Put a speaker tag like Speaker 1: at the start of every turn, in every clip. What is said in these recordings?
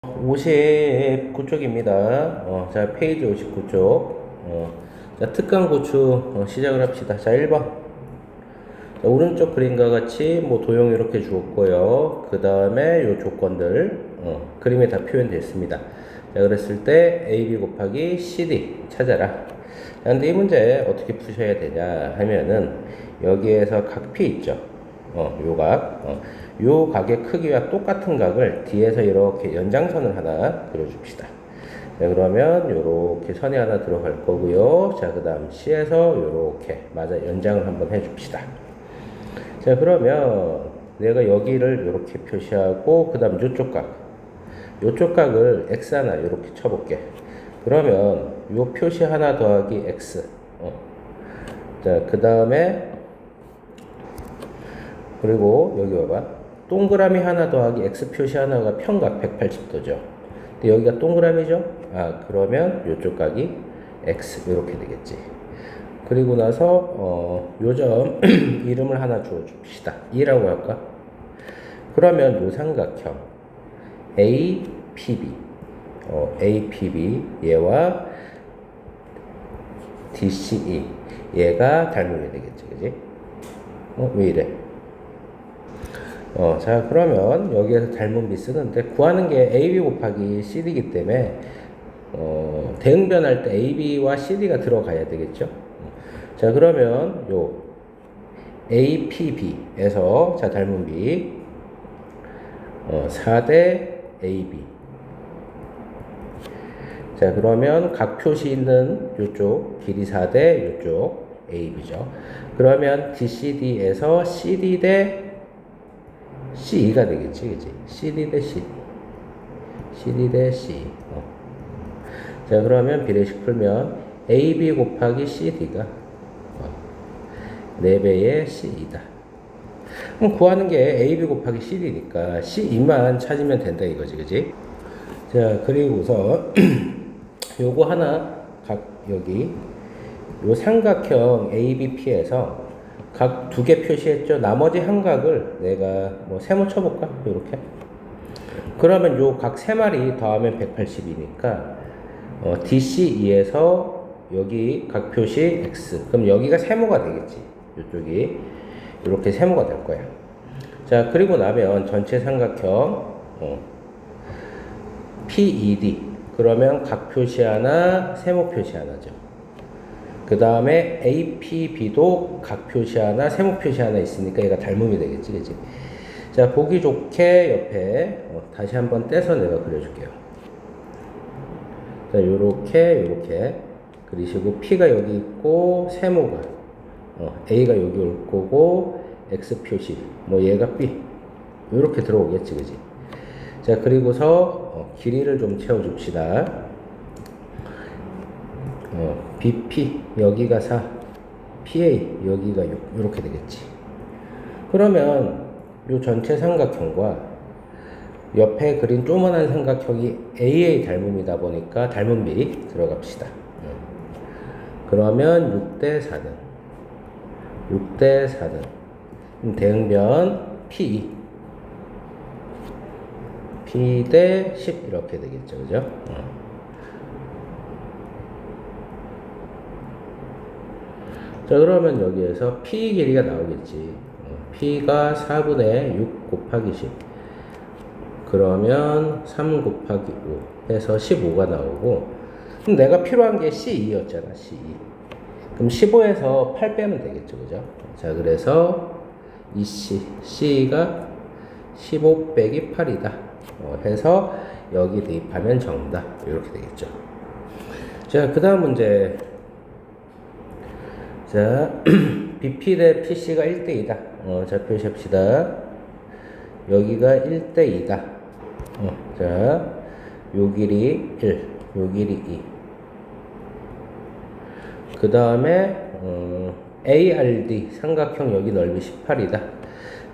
Speaker 1: 59쪽입니다. 자, 페이지 59쪽. 자, 특강 고추 시작을 합시다. 자, 1번. 자, 오른쪽 그림과 같이 뭐 도형 이렇게 주었고요. 그 다음에 요 조건들 그림에 다 표현됐습니다. 자, 그랬을 때 AB 곱하기 CD 찾아라. 자, 근데 이 문제 어떻게 푸셔야 되냐 하면은 여기에서 각 P 있죠. 요 각. 요 각의 크기와 똑같은 각을 뒤에서 이렇게 연장선을 하나 그려줍시다. 자, 그러면 요렇게 선이 하나 들어갈 거고요. 자, 그 다음 C에서 요렇게 맞아 연장을 한번 해줍시다. 자, 그러면 내가 여기를 요렇게 표시하고 그 다음 요쪽 각, 요쪽 각을 X 하나 요렇게 쳐볼게. 그러면 요 표시 하나 더하기 X. 자, 그 다음에 그리고 여기 봐봐. 동그라미 하나 더하기 X 표시 하나가 평각 180도죠. 근데 여기가 동그라미죠? 그러면 요쪽 각이 X 이렇게 되겠지. 그리고 나서 요점 이름을 하나 주어줍시다. 2라고 할까? 그러면 요 삼각형 APB APB 얘와 DCE 얘가 닮음이 되겠지, 그지? 왜 이래? 자, 그러면 여기에서 닮음비 쓰는데 구하는 게 AB 곱하기 CD이기 때문에 대응변할 때 AB와 CD가 들어가야 되겠죠. 자, 그러면 요 APB에서 자 닮음비 4대 AB. 자, 그러면 각 표시 있는 요쪽 길이 4대 요쪽 AB죠. 그러면 DCD에서 CD 대 CE가 되겠지, 그치? CD 대 CD. CD 대 C. 자, 그러면 비례식 풀면 AB 곱하기 CD가 4배의 CE다. 그럼 구하는 게 AB 곱하기 CD니까 CE만 찾으면 된다 이거지, 그치? 자, 그리고서 요거 하나 여기 요 삼각형 ABP에서 각 2개 표시했죠. 나머지 한 각을 내가 뭐 세모 쳐볼까? 이렇게. 그러면 요 각 3마리 더하면 180이니까 DCE에서 여기 각 표시 X. 그럼 여기가 세모가 되겠지. 이쪽이 이렇게 세모가 될 거야. 자, 그리고 나면 전체 삼각형 PED. 그러면 각 표시 하나, 세모 표시 하나죠. 그 다음에 APB도 각 표시 하나, 세모 표시 하나 있으니까 얘가 닮음이 되겠지, 그치? 자, 보기 좋게 옆에 다시 한번 떼서 내가 그려줄게요. 자, 요렇게 그리시고 P가 여기 있고 세모가 A가 여기 올 거고 X 표시 뭐 얘가 B 요렇게 들어오겠지, 그치? 자, 그리고서 길이를 좀 채워줍시다. BP 여기가 4, PA 여기가 6 이렇게 되겠지. 그러면 요 전체 삼각형과 옆에 그린 조그만한 삼각형이 AA 닮음이다 보니까 닮음비 들어갑시다. 그러면 6대 4는 6대 4는 대응변 P 대 10 이렇게 되겠죠, 그죠? 자, 그러면 여기에서 P 길이가 나오겠지. P가 4분의 6 곱하기 10. 그러면 3 곱하기 5 해서 15가 나오고, 그럼 내가 필요한 게 C2였잖아, C2. 그럼 15에서 8 빼면 되겠죠, 그죠? 자, 그래서 이 C가 15 빼기 8이다. 해서 여기 대입하면 정답. 이렇게 되겠죠. 자, 그 다음 문제. 자, BP 대 PC가 1대2다. 자, 표시합시다. 여기가 1대2다. 자, 요 길이 1, 요 길이 2. 그 다음에, ARD, 삼각형 여기 넓이 18이다.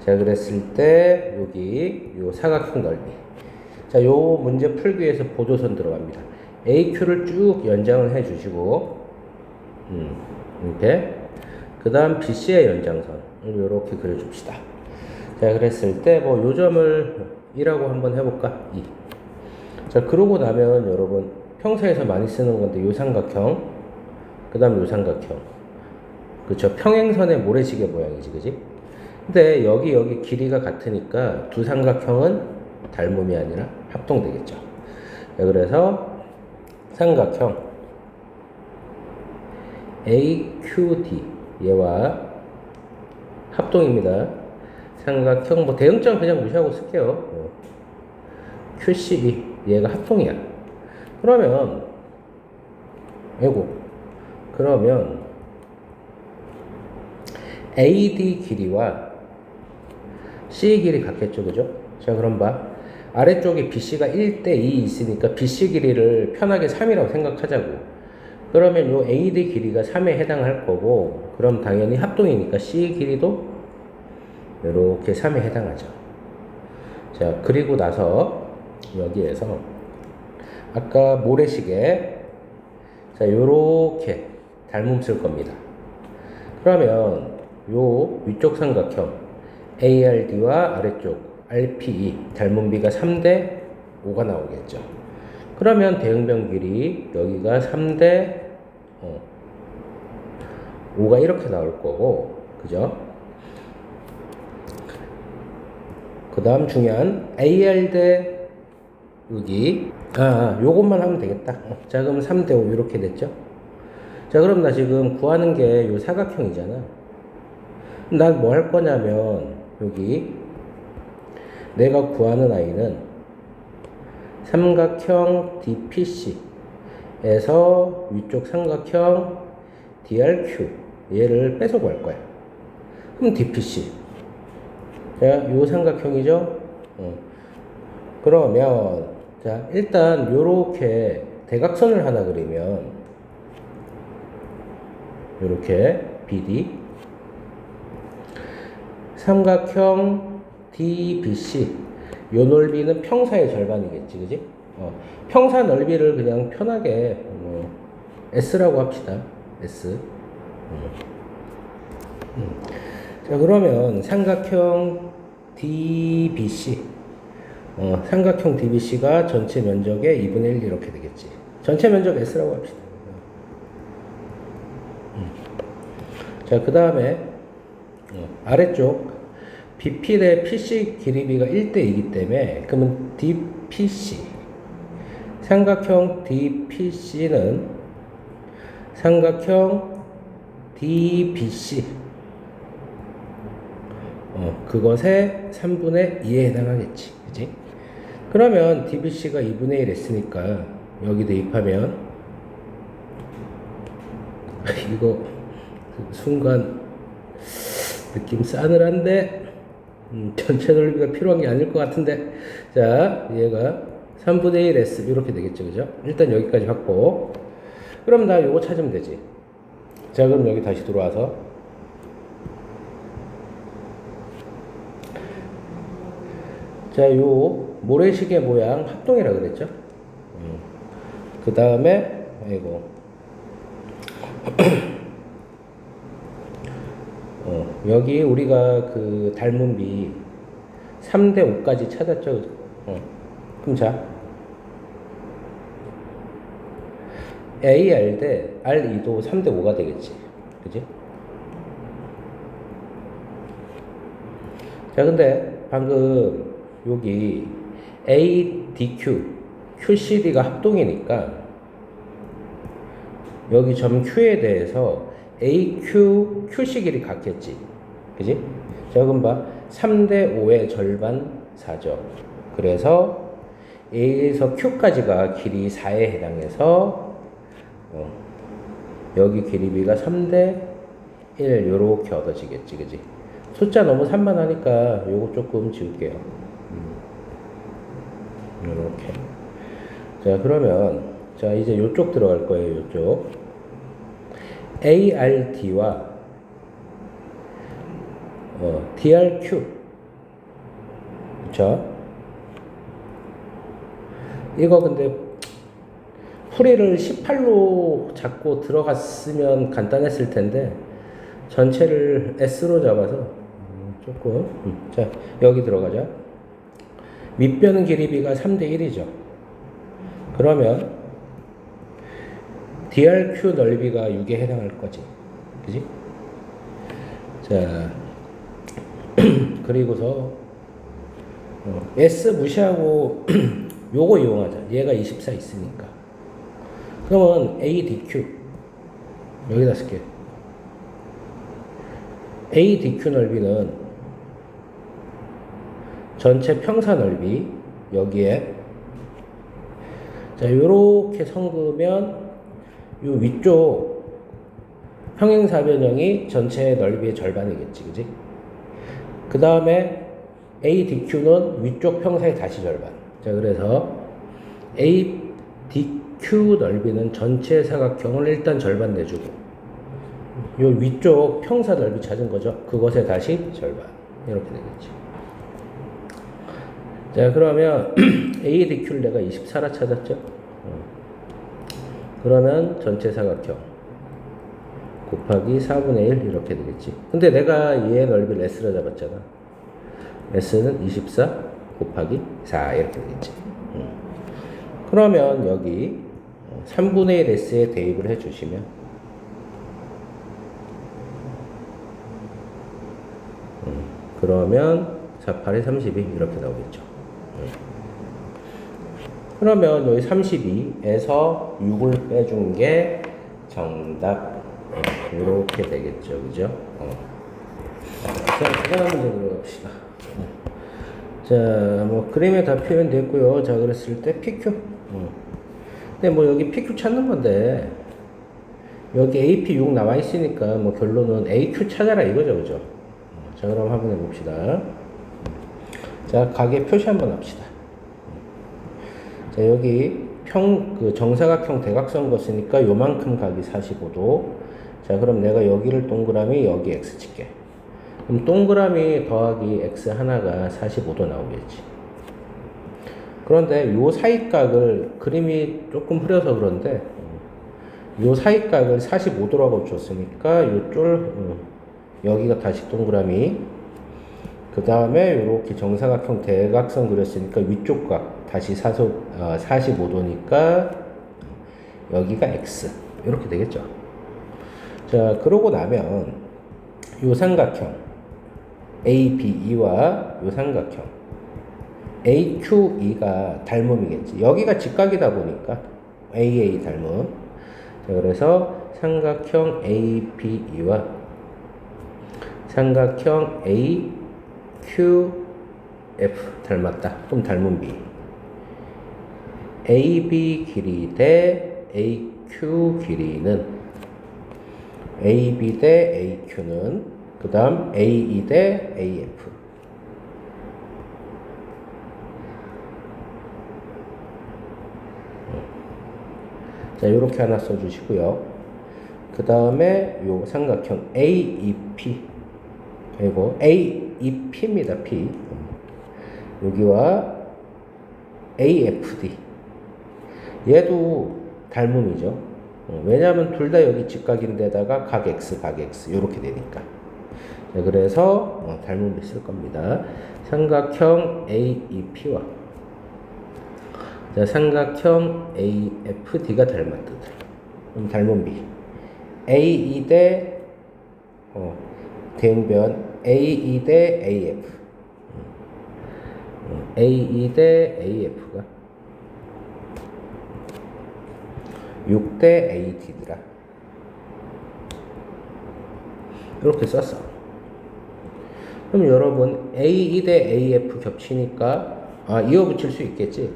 Speaker 1: 자, 그랬을 때, 여기, 요 사각형 넓이. 자, 요 문제 풀기 위해서 보조선 들어갑니다. AQ를 쭉 연장을 해 주시고, 이렇게. 그 다음 BC의 연장선. 이렇게 그려줍시다. 자, 그랬을 때, 뭐, 요점을 2라고 한번 해볼까? 2. 자, 그러고 나면 여러분 평소에서 많이 쓰는 건데 요 삼각형, 그 다음 요 삼각형. 그쵸? 평행선의 모래시계 모양이지, 그지? 근데 여기 길이가 같으니까 두 삼각형은 닮음이 아니라 합동되겠죠. 자, 그래서 삼각형 AQD 얘와 합동입니다. 삼각형 뭐 대응점 그냥 무시하고 쓸게요. QCD 얘가 합동이야. 그러면 그러면 AD 길이와 C 길이 같겠죠, 그죠? 자, 그럼 봐. 아래쪽에 BC가 1대 2 있으니까 BC 길이를 편하게 3이라고 생각하자고. 그러면 요 AD 길이가 3에 해당할 거고, 그럼 당연히 합동이니까 C 길이도 이렇게 3에 해당하죠. 자, 그리고 나서 여기에서 아까 모래시계, 자, 요렇게 닮음 쓸 겁니다. 그러면 요 위쪽 삼각형 ARD와 아래쪽 RPE 닮음비가 3대 5가 나오겠죠. 그러면 대응변 길이 여기가 3대 5가 이렇게 나올 거고, 그죠? 그 다음 중요한 AR 대 여기 요것만 하면 되겠다. 자, 그럼 3대 5 이렇게 됐죠? 자, 그럼 나 지금 구하는 게 요 사각형이잖아. 난 뭐 할 거냐면 여기 내가 구하는 아이는 삼각형 DPC에서 위쪽 삼각형 DRQ 얘를 뺏어 구할 거야. 그럼 DPC 자, 요 삼각형이죠? 그러면 자, 일단 요렇게 대각선을 하나 그리면 요렇게 BD 삼각형 DBC 요 넓이는 평사의 절반이겠지, 그지? 평사 넓이를 그냥 편하게 S라고 합시다. S. 자, 그러면 삼각형 DBC 삼각형 DBC가 전체 면적의 2분의 1 이렇게 되겠지. 전체 면적 S라고 합시다. 자, 그 다음에 아래쪽 BP 대 PC 길이비가 1대 2이기 때문에 그러면 DPC 삼각형 DPC는 삼각형 DBC 그것의 3분의 2에 해당하겠지, 그지? 그러면 DBC가 2분의 1 했으니까 여기 대입하면 이거 순간 느낌 싸늘한데 전체 넓이가 필요한 게 아닐 것 같은데, 자, 얘가 3분의 1 S 이렇게 되겠죠, 그죠? 일단 여기까지 확보. 그럼 나 요거 찾으면 되지. 자, 그럼 여기 다시 들어와서 자, 요 모래시계 모양 합동이라 그랬죠? 그 다음에 여기 우리가 그 닮음비 3대 5까지 찾았죠? 그럼 자, AR 대 RE도 3대 5가 되겠지. 그지? 자, 근데 방금 여기 ADQ, QCD가 합동이니까 여기 점 Q에 대해서 AQ, QC 길이 같겠지. 그지? 자, 그럼 봐. 3대 5의 절반 4죠. 그래서 A에서 Q까지가 길이 4에 해당해서 여기 길이비가 3대 1 요렇게 얻어지겠지. 그지? 숫자 너무 산만하니까 요거 조금 지울게요. 요렇게. 자, 그러면 자, 이제 요쪽 들어갈 거예요. 요쪽. ARD와 DRQ. 그쵸? 이거 근데 풀이를 18로 잡고 들어갔으면 간단했을 텐데 전체를 S로 잡아서 조금 자, 여기 들어가자. 밑변 길이비가 3대 1이죠. 그러면 DRQ 넓이가 6에 해당할 거지. 그지? 자, 그리고서 S 무시하고 요거 이용하자. 얘가 24 있으니까. 그러면 ADQ 여기다 쓸게요. ADQ 넓이는 전체 평사 넓이 여기에 자 요렇게 선 요 위쪽 평행사변형이 전체 넓이의 절반이겠지, 그지? 그 다음에 ADQ는 위쪽 평사의 다시 절반. 자, 그래서 ADQ 넓이는 전체 사각형을 일단 절반 내주고, 요 위쪽 평사 넓이 찾은 거죠. 그것의 다시 절반. 이렇게 되겠지. 자, 그러면 ADQ를 내가 24라 찾았죠? 그러면 전체 사각형 곱하기 4분의 1 이렇게 되겠지. 근데 내가 얘의 넓이를 S로 잡았잖아. S는 24 곱하기 4 이렇게 되겠지. 그러면 여기 3분의 1 S에 대입을 해주시면 그러면 4, 8에 32 이렇게 나오겠죠. 그러면 여기 32에서 6을 빼준 게 정답. 이렇게 되겠죠. 그죠? 자, 그 다음 문제 들어갑시다. 자, 뭐, 그림에 다 표현됐고요. 자, 그랬을 때 PQ. 근데 뭐, 여기 PQ 찾는 건데, 여기 AP 6 나와 있으니까, 뭐, 결론은 AQ 찾아라 이거죠. 그죠? 자, 그럼 한번 해봅시다. 자, 가게 표시 한번 합시다. 자, 여기 그 정사각형 대각선 거쓰니까 요만큼 각이 45도. 자, 그럼 내가 여기를 동그라미, 여기 X 칠게. 그럼 동그라미 더하기 X 하나가 45도 나오겠지. 그런데 요 사이각을, 그림이 조금 흐려서 그런데, 요 사이각을 45도라고 줬으니까, 여기가 다시 동그라미, 그 다음에 이렇게 정사각형 대각선 그렸으니까 위쪽 각 다시 45도니까 여기가 X 이렇게 되겠죠. 자, 그러고 나면 요 삼각형 ABE와 요 삼각형 AQE가 닮음이겠지. 여기가 직각이다 보니까 AA 닮음. 자, 그래서 삼각형 ABE와 삼각형 QF 닮았다. 그럼 닮은 B. AB 길이 대 AQ 길이는 AB 대 AQ는 그 다음 AE 대 AF. 자, 요렇게 하나 써주시고요. 그 다음에 요 삼각형 AEP. 그리고 AEP입니다. P. 여기와 AFD. 얘도 닮음이죠. 왜냐하면 둘 다 여기 직각인데다가 각 X, 각 X 이렇게 되니까. 자, 그래서 닮음을 쓸 겁니다. 삼각형 AEP와 자, 삼각형 AFD가 닮았듯. 그럼 닮은 B. AE 대 대응변 AE 대 AF. AE 대 AF가 6 대 AD더라. 이렇게 썼어. 그럼 여러분 AE 대 AF 겹치니까 이어 붙일 수 있겠지.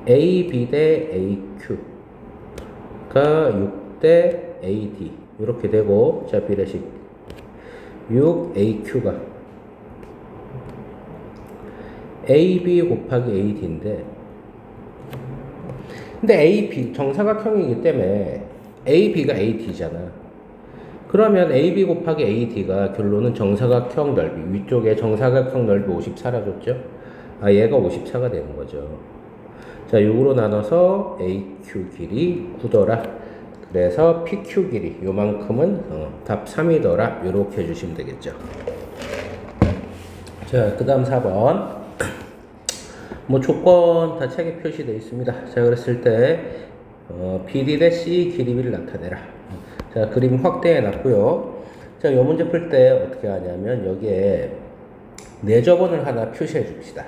Speaker 1: AB 대 AQ가 6 대 AD 이렇게 되고 자 비례식 6 AQ가 AB 곱하기 AD인데 근데 AB 정사각형이기 때문에 AB가 AD잖아. 그러면 AB 곱하기 AD가 결론은 정사각형 넓이 위쪽에 정사각형 넓이 54라 줬죠. 얘가 54가 되는 거죠. 자, 6으로 나눠서 AQ 길이 9더라. 그래서 PQ 길이 요만큼은 답 3이더라. 요렇게 해주시면 되겠죠. 자, 그 다음 4번 뭐 조건 다 책에 표시되어 있습니다. 자, 그랬을 때 BD 대 C 길이비를 나타내라. 자, 그림 확대해 놨고요. 자, 이 문제 풀 때 어떻게 하냐면 여기에 내접원을 하나 표시해 줍시다.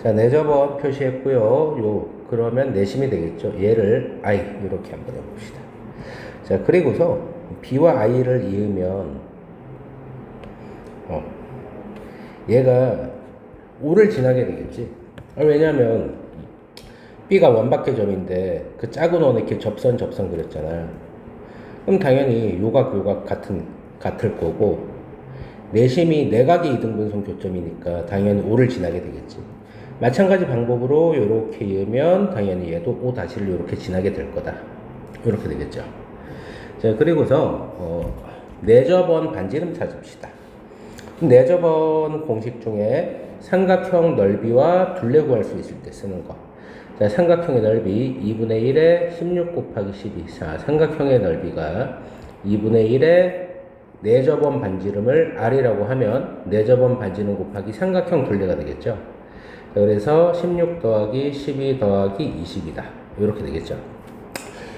Speaker 1: 자, 내접원 표시했고요. 그러면 내심이 되겠죠. 얘를 I 이렇게 한번 해봅시다. 자, 그리고서 B와 I를 이으면 얘가 5를 지나게 되겠지. 왜냐면 B가 원박계 점인데 그 작은 원에 이렇게 접선 그렸잖아. 그럼 당연히 요각 같을 거고, 내심이 내각의 이등분선 교점이니까 당연히 5를 지나게 되겠지. 마찬가지 방법으로 이렇게 이으면 당연히 얘도 5-를 이렇게 지나게 될 거다. 이렇게 되겠죠. 자, 그리고서 내접원 반지름 찾읍시다. 내접원 공식 중에 삼각형 넓이와 둘레 구할 수 있을 때 쓰는 거. 자, 삼각형의 넓이 2분의 1에 16 곱하기 12. 자, 삼각형의 넓이가 2분의 1에 내접원 반지름을 R이라고 하면 내접원 반지름 곱하기 삼각형 둘레가 되겠죠. 자, 그래서 16 더하기 12 더하기 20이다. 이렇게 되겠죠.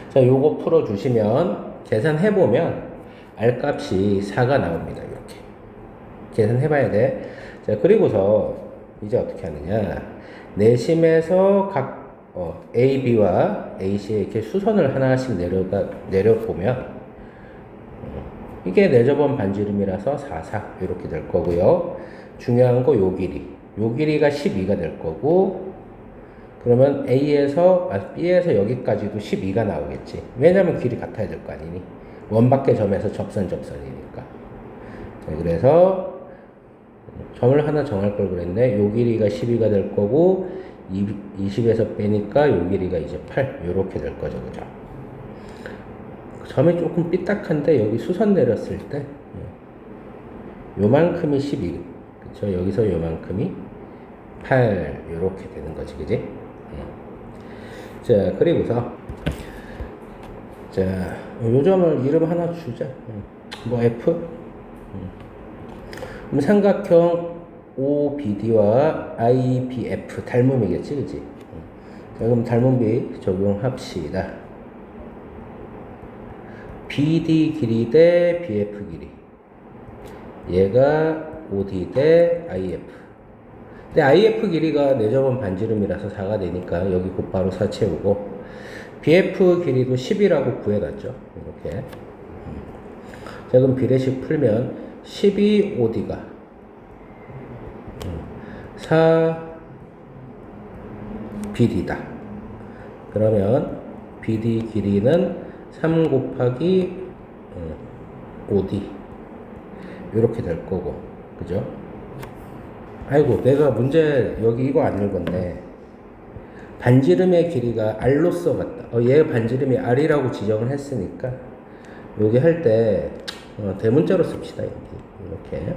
Speaker 1: 자, 요거 풀어주시면 계산해보면 R 값이 4가 나옵니다. 이렇게. 계산해봐야 돼. 자, 그리고서 이제 어떻게 하느냐. 내심에서 각 A, B와 A, C에 이렇게 수선을 하나씩 내려보면 이게 내접원 반지름이라서 4, 4 이렇게 될 거고요. 중요한 거 요 길이. 요 길이가 12가 될 거고, 그러면 B에서 여기까지도 12가 나오겠지. 왜냐면 길이 같아야 될 거 아니니. 원밖에 점에서 접선이니까. 자, 그래서 점을 하나 정할 걸 그랬네. 요 길이가 12가 될 거고, 20에서 빼니까 요 길이가 이제 8 요렇게 될 거죠. 그죠? 점이 조금 삐딱한데 여기 수선 내렸을 때 요만큼이 12, 그쵸? 여기서 요만큼이 8 요렇게 되는 거지, 그지? 자, 그리고서 자, 요 점을 이름 하나 주자. 뭐 F? 그럼 삼각형 OBD와 IBF 닮음이겠지, 그지? 자, 그럼 닮음비 적용합시다. BD 길이 대 BF 길이. 얘가 OD 대 IF. 근데 IF 길이가 내접원 반지름이라서 4가 되니까 여기 곧바로 4 채우고, BF 길이도 10이라고 구해놨죠. 이렇게. 자, 그럼 비례식 풀면 12 OD가 4 BD다. 그러면 BD 길이는 3 곱하기 5D 이렇게 될 거고, 그죠? 아이고, 내가 문제 여기 이거 안 읽었네. 반지름의 길이가 R로 써봤다. 얘 반지름이 R이라고 지정을 했으니까 여기 할 때 대문자로 씁시다. 이렇게.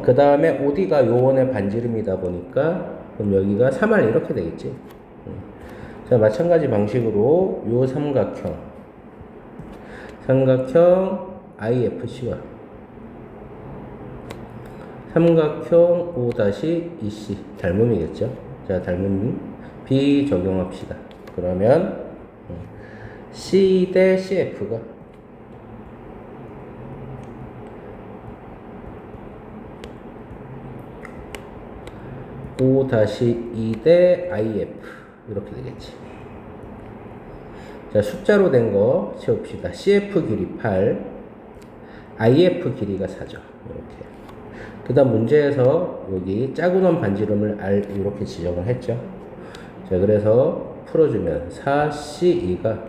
Speaker 1: 그 다음에 OD가 요원의 반지름이다 보니까 그럼 여기가 3R 이렇게 되겠지. 자, 마찬가지 방식으로 요 삼각형 IFC와 삼각형 O-EC 닮음이겠죠. 자, 닮음 B 적용합시다. 그러면 C 대 CF가 O-E 대 IF 이렇게 되겠지. 자, 숫자로 된 거 채웁시다. CF 길이 8, IF 길이가 4죠. 이렇게. 그 다음 문제에서 여기 작은 원 반지름을 R 이렇게 지정을 했죠. 자, 그래서 풀어주면 4C2가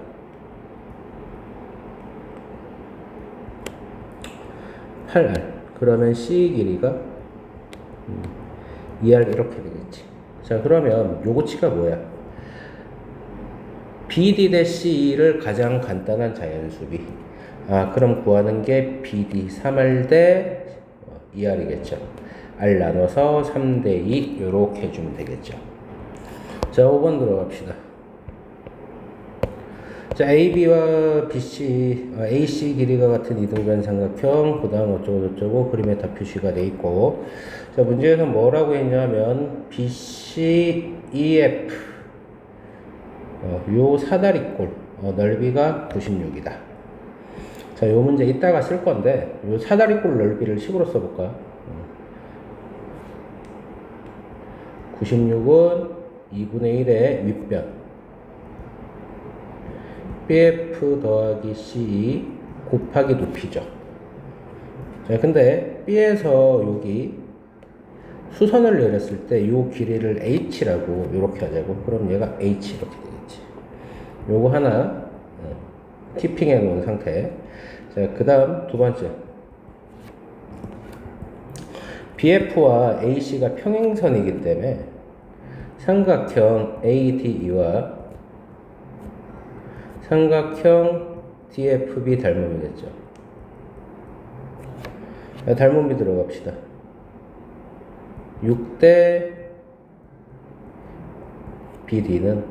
Speaker 1: 8R. 그러면 C 길이가 2R 이렇게 되겠지. 자, 그러면 요거치가 뭐야? BD 대 C를 가장 간단한 자연수비. 그럼 구하는 게 BD 3R 대 2R이겠죠. R 나눠서 3 대 2 요렇게 해주면 되겠죠. 자, 5번 들어갑시다. 자, AB와 AC 길이가 같은 이등변 삼각형, 그 다음 어쩌고저쩌고 그림에 다 표시가 돼 있고, 자, 문제에서 뭐라고 했냐면 BCEF 요 사다리꼴 넓이가 96이다. 자, 요 문제 이따가 쓸 건데 요 사다리꼴 넓이를 식으로 써볼까? 96은 2분의 1의 윗변 BF 더하기 C 곱하기 높이죠. 자, 근데 B에서 여기 수선을 내렸을 때 요 길이를 H라고 이렇게 하자고. 그럼 얘가 H 이렇게 되겠지. 요거 하나 티핑해 놓은 상태. 자, 그 다음 두 번째 BF와 AC가 평행선이기 때문에 삼각형 ADE와 삼각형 DFB 닮음이겠죠. 자, 닮음비 들어갑시다. 6대 BD는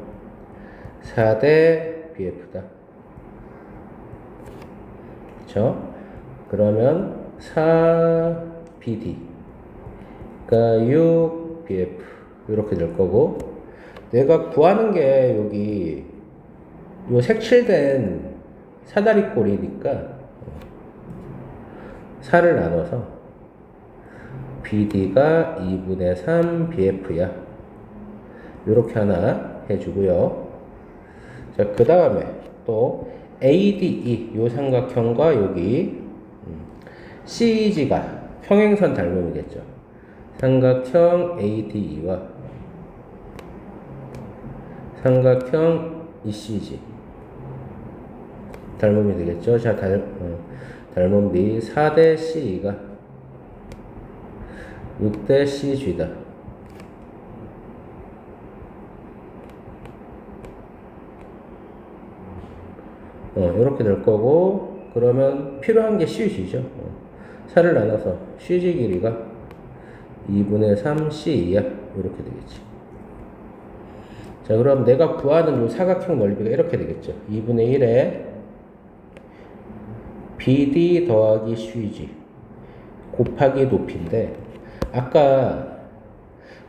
Speaker 1: 4대 BF다. 그쵸? 그러면 4BD가 6BF 이렇게 될 거고, 내가 구하는 게 여기 요 색칠된 사다리꼴이니까 4를 나눠서 BD가 2분의 3 BF야. 이렇게 하나 해주고요. 자, 그 다음에 또 ADE 요 삼각형과 여기 CEG가 평행선 닮음이겠죠. 삼각형 ADE와 삼각형 ECG 닮음이 되겠죠. 자, 닮음비 4대 CE가 6대 CG다. 이렇게 될 거고, 그러면 필요한 게 CG죠. 4를 나눠서 CG 길이가 2분의 3 CE야. 이렇게 되겠지. 자, 그럼 내가 구하는 요 사각형 넓이가 이렇게 되겠죠. 2분의 1에 BD 더하기 CG 곱하기 높이인데, 아까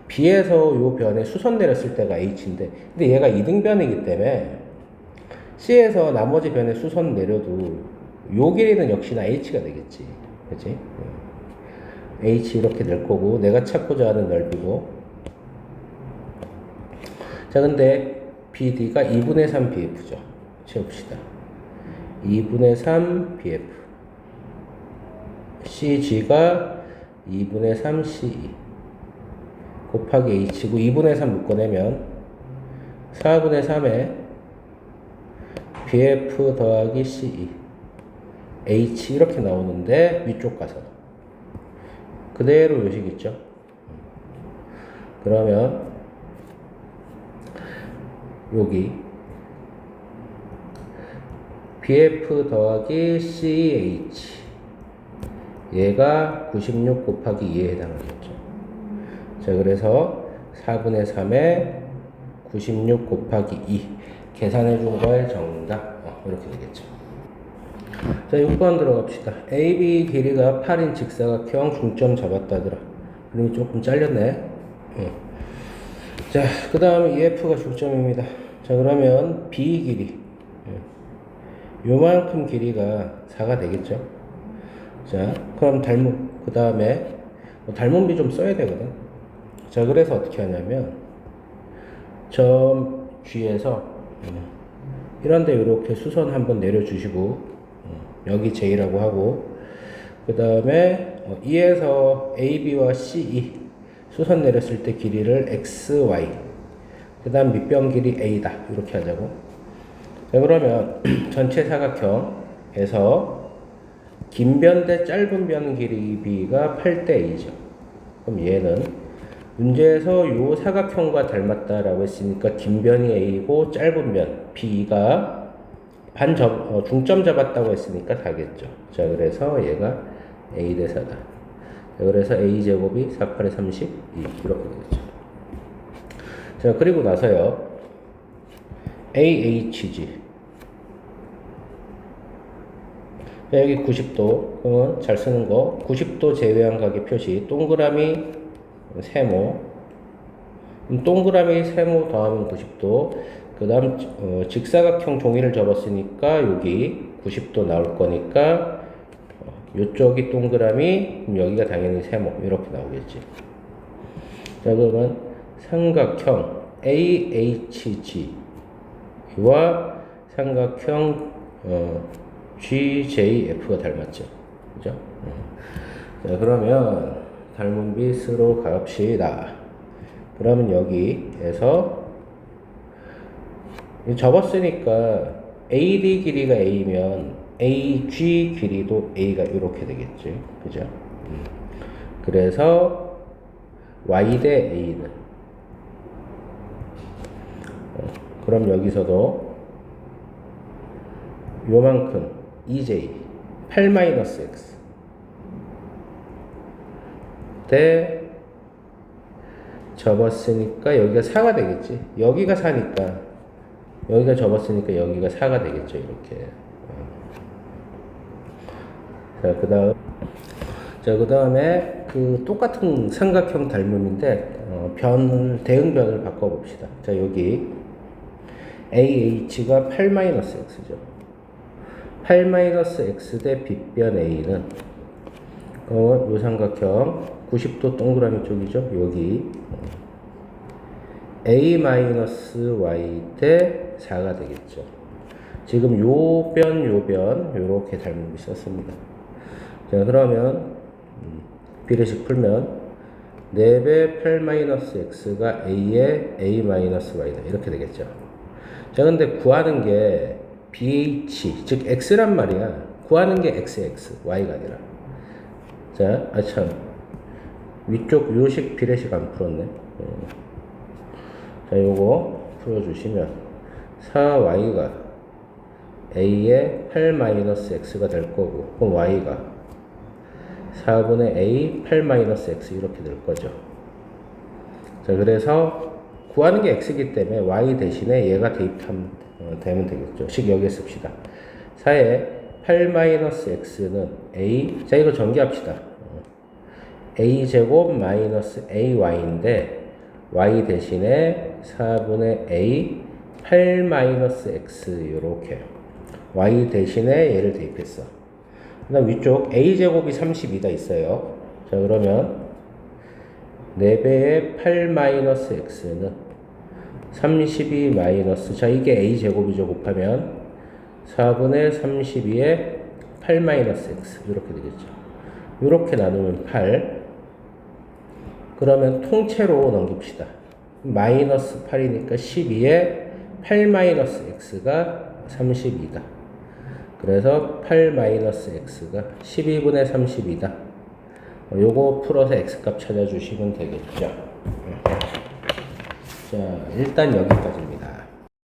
Speaker 1: B에서 요 변에 수선 내렸을 때가 H인데, 근데 얘가 이등변이기 때문에 C에서 나머지 변에 수선 내려도 요 길이는 역시나 H가 되겠지. 그치? H 이렇게 될 거고, 내가 찾고자 하는 넓이고. 자, 근데 BD가 2분의 3 BF죠. 채웁시다. 2분의 3 BF. CG가 2분의 3 CE. 곱하기 H고 2분의 3 묶어내면 4분의 3에 BF 더하기 CE H 이렇게 나오는데, 위쪽 가서 그대로 요식 있죠. 그러면 여기 BF 더하기 CH 얘가 96 곱하기 2에 해당하겠죠. 자, 그래서 4분의 3에 96 곱하기 2 계산해 준 거의 정답. 이렇게 되겠죠. 자, 6번 들어갑시다. AB 길이가 8인 직사각형 중점 잡았다더라. 그림이 조금 잘렸네. 자, 그 다음에 EF가 중점입니다. 자, 그러면 B 길이 요만큼 길이가 4가 되겠죠. 자, 그럼 그 다음에 닮음비 좀 써야 되거든. 자, 그래서 어떻게 하냐면 점 G에서 이런데 이렇게 수선 한번 내려주시고, 여기 J라고 하고, 그 다음에 E에서 AB와 CE 수선 내렸을 때 길이를 XY, 그 다음 밑변 길이 A다. 이렇게 하자고. 자, 그러면 전체 사각형에서 긴 변 대 짧은 변 길이 B가 8대 A죠. 그럼 얘는 문제에서 요 사각형과 닮았다라고 했으니까 긴 변이 A고 짧은 변 B가 중점 잡았다고 했으니까 4겠죠. 자, 그래서 얘가 A 대 4다. 자, 그래서 A 제곱이 4, 8에 32 이렇게 되겠죠. 자, 그리고 나서요 AHG. 자, 여기 90도 그러면 잘 쓰는 거 90도 제외한 각의 표시 동그라미 세모. 동그라미 세모 더하면 90도. 그 다음 직사각형 종이를 접었으니까 여기 90도 나올 거니까 요쪽이 동그라미, 그럼 여기가 당연히 세모 이렇게 나오겠지. 자, 그러면 삼각형 AHG와 삼각형 GJF가 닮았죠. 그죠? 자, 그러면 닮은 빛으로 갑시다. 그러면 여기에서 접었으니까 AD 길이가 A면 AG 길이도 A가 이렇게 되겠지. 그죠? 그래서 Y 대 A는 그럼 여기서도 요만큼 EJ 8-X 대 접었으니까 여기가 4가 되겠지. 여기가 4니까 여기가 접었으니까 여기가 4가 되겠죠. 이렇게. 자, 그 다음에 그 똑같은 삼각형 닮음인데 대응변을 바꿔봅시다. 자, 여기 AH가 8-X죠. 8-X 대 빗변 A는 요 삼각형 90도 동그라미 쪽이죠. 여기 A-Y 대 4가 되겠죠. 지금 요 변 요렇게 닮음이 썼습니다. 자, 그러면 비례식 풀면 4배 8-X가 A의 A-Y다 이렇게 되겠죠. 자, 근데 구하는 게 BH 즉 X란 말이야. 구하는 게 XX Y가 아니라. 자, 참 위쪽 요식 비례식 안 풀었네. 자, 요거 풀어주시면 4Y가 A의 8-X가 될 거고, 그럼 Y가 4분의 A 8-X 이렇게 될 거죠. 자, 그래서 구하는 게 X이기 때문에 Y 대신에 얘가 대입하면 되면 되겠죠. 식 여기에 씁시다. 4의 8-X는 A, 자, 이거 전개합시다. A제곱 마이너스 AY인데 Y 대신에 4분의 A 8-X 요렇게 Y 대신에 얘를 대입했어. 그 다음 위쪽 A제곱이 32가 있어요. 자, 그러면 4배의 8-X는 32 마이너스, 자, 이게 A제곱이죠. 곱하면 4분의 32의 8-X 이렇게 되겠죠. 이렇게 나누면 8. 그러면 통째로 넘깁시다. 마이너스 8이니까 12에 8-X가 32다. 그래서 8-X가 12분의 32다. 요거 풀어서 X값 찾아주시면 되겠죠. 자, 일단 여기까지입니다.